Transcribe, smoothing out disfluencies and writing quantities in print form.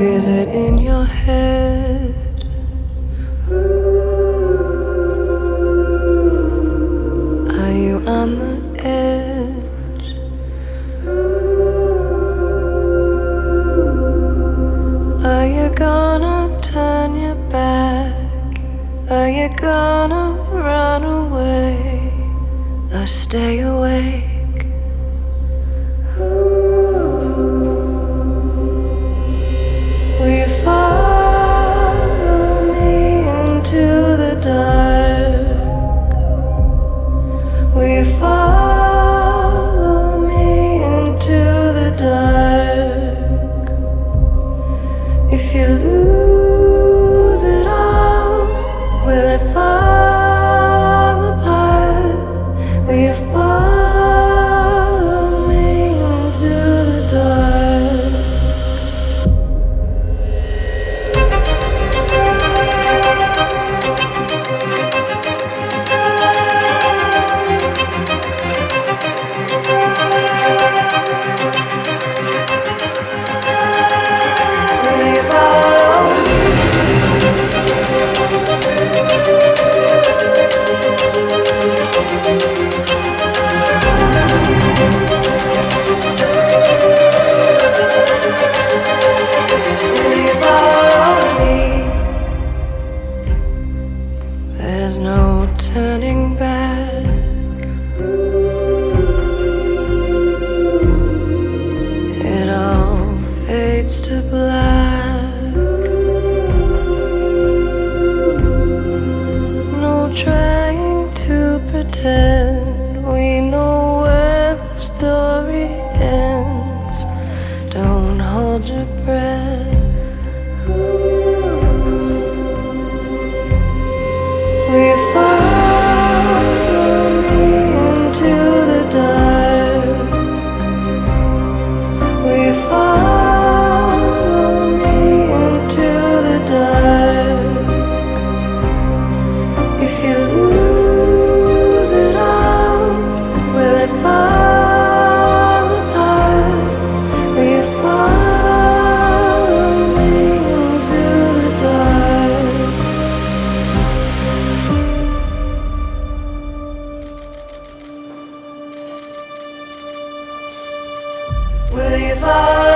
Is it in your head? Are you on the edge? Are you gonna turn your back? Are you gonna run away or stay awake? Will you follow me into the dark? Will you follow me into the dark? If you lose it all, will it fall apart? Will you follow me into the dark? Will you follow me? Will you follow me? There's no turning back. It all fades to black. No trying to pretend we know where the story ends. Don't hold your breath. Will you follow me into the dark? Will you follow me into the dark? If you lose it all, will it fall apart? Will you follow me into the dark? Will you follow